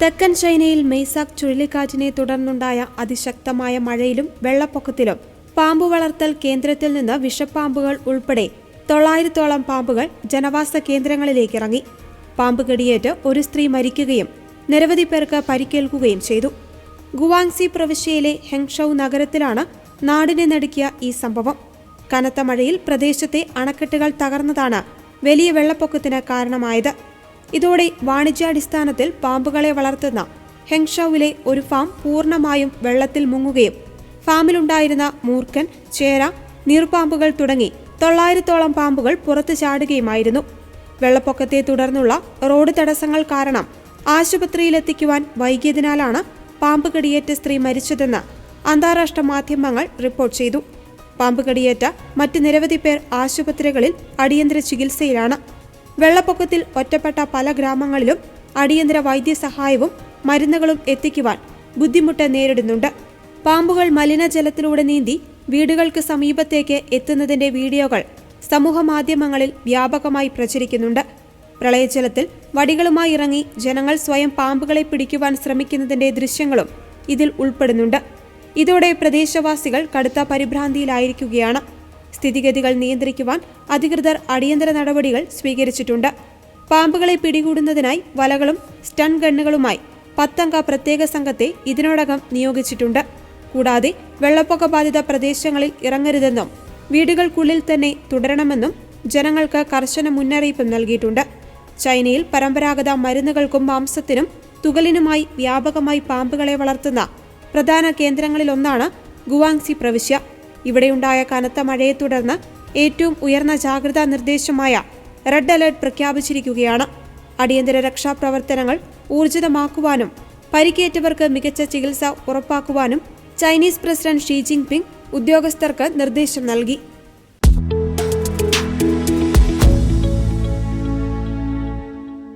തെക്കൻ ചൈനയിൽ മെയ്സാക് ചുഴലിക്കാറ്റിനെ തുടർന്നുണ്ടായ അതിശക്തമായ മഴയിലും വെള്ളപ്പൊക്കത്തിലും പാമ്പു വളർത്തൽ കേന്ദ്രത്തിൽ നിന്ന് വിഷപ്പാമ്പുകൾ ഉൾപ്പെടെ 900ഓളം പാമ്പുകൾ ജനവാസ കേന്ദ്രങ്ങളിലേക്ക് ഇറങ്ങി. പാമ്പ് കടിയേറ്റ് ഒരു സ്ത്രീ മരിക്കുകയും നിരവധി പേർക്ക് പരിക്കേൽക്കുകയും ചെയ്തു. ഗുവാങ്സി പ്രവിശ്യയിലെ ഹെങ്ഷൌ നഗരത്തിലാണ് നാടിനെ നടുക്കിയ ഈ സംഭവം. കനത്ത മഴയിൽ പ്രദേശത്തെ അണക്കെട്ടുകൾ തകർന്നതാണ് വലിയ വെള്ളപ്പൊക്കത്തിന് കാരണമായത്. ഇതോടെ വാണിജ്യാടിസ്ഥാനത്തിൽ പാമ്പുകളെ വളർത്തുന്ന ഹെങ്ഷൌവിലെ ഒരു ഫാം പൂർണ്ണമായും വെള്ളത്തിൽ മുങ്ങുകയും ഫാമിലുണ്ടായിരുന്ന മൂർഖൻ, ചേര, നീർപ്പാമ്പുകൾ തുടങ്ങി 900ഓളം പാമ്പുകൾ പുറത്തു ചാടുകയുമായിരുന്നു. വെള്ളപ്പൊക്കത്തെ തുടർന്നുള്ള റോഡ് തടസ്സങ്ങൾ കാരണം ആശുപത്രിയിലെത്തിക്കുവാൻ വൈകിയതിനാലാണ് പാമ്പ് കടിയേറ്റ സ്ത്രീ മരിച്ചതെന്ന് അന്താരാഷ്ട്ര മാധ്യമങ്ങൾ റിപ്പോർട്ട് ചെയ്തു. പാമ്പ് കടിയേറ്റ മറ്റ് നിരവധി പേർ ആശുപത്രികളിൽ അടിയന്തര ചികിത്സയിലാണ്. വെള്ളപ്പൊക്കത്തിൽ ഒറ്റപ്പെട്ട പല ഗ്രാമങ്ങളിലും അടിയന്തര വൈദ്യസഹായവും മരുന്നുകളും എത്തിക്കുവാൻ ബുദ്ധിമുട്ട് നേരിടുന്നുണ്ട്. പാമ്പുകൾ മലിനജലത്തിലൂടെ നീന്തി വീടുകൾക്ക് സമീപത്തേക്ക് എത്തുന്നതിന്റെ വീഡിയോകൾ സമൂഹമാധ്യമങ്ങളിൽ വ്യാപകമായി പ്രചരിക്കുന്നുണ്ട്. പ്രളയജലത്തിൽ വടികളുമായി ഇറങ്ങി ജനങ്ങൾ സ്വയം പാമ്പുകളെ പിടിക്കുവാൻ ശ്രമിക്കുന്നതിന്റെ ദൃശ്യങ്ങളും ഇതിൽ ഉൾപ്പെടുന്നുണ്ട്. ഇതോടെ പ്രദേശവാസികൾ കടുത്ത പരിഭ്രാന്തിയിലായിരിക്കുകയാണ്. സ്ഥിതിഗതികൾ നിയന്ത്രിക്കുവാൻ അധികൃതർ അടിയന്തര നടപടികൾ സ്വീകരിച്ചിട്ടുണ്ട്. പാമ്പുകളെ പിടികൂടുന്നതിനായി വലകളും സ്റ്റൺ ഗണ്ണുകളുമായി 10 അംഗ പ്രത്യേക സംഘത്തെ ഇതിനോടകം നിയോഗിച്ചിട്ടുണ്ട്. കൂടാതെ വെള്ളപ്പൊക്ക ബാധിത പ്രദേശങ്ങളിൽ ഇറങ്ങരുതെന്നും വീടുകൾക്കുള്ളിൽ തന്നെ തുടരണമെന്നും ജനങ്ങൾക്ക് കർശന മുന്നറിയിപ്പും നൽകിയിട്ടുണ്ട്. ചൈനയിൽ പരമ്പരാഗത മരുന്നുകൾക്കും മാംസത്തിനും തുകലിനുമായി വ്യാപകമായി പാമ്പുകളെ വളർത്തുന്ന പ്രധാന കേന്ദ്രങ്ങളിലൊന്നാണ് ഗുവാങ്സി പ്രവിശ്യ. ഇവിടെയുണ്ടായ കനത്ത മഴയെ തുടർന്ന് ഏറ്റവും ഉയർന്ന ജാഗ്രതാ നിർദ്ദേശമായ റെഡ് അലർട്ട് പ്രഖ്യാപിച്ചിരിക്കുകയാണ്. അടിയന്തര രക്ഷാപ്രവർത്തനങ്ങൾ ഊർജിതമാക്കുവാനും പരിക്കേറ്റവർക്ക് മികച്ച ചികിത്സ ഉറപ്പാക്കുവാനും ചൈനീസ് പ്രസിഡന്റ് ഷീ ജിൻപിങ് ഉദ്യോഗസ്ഥർക്ക് നിർദ്ദേശം നൽകി.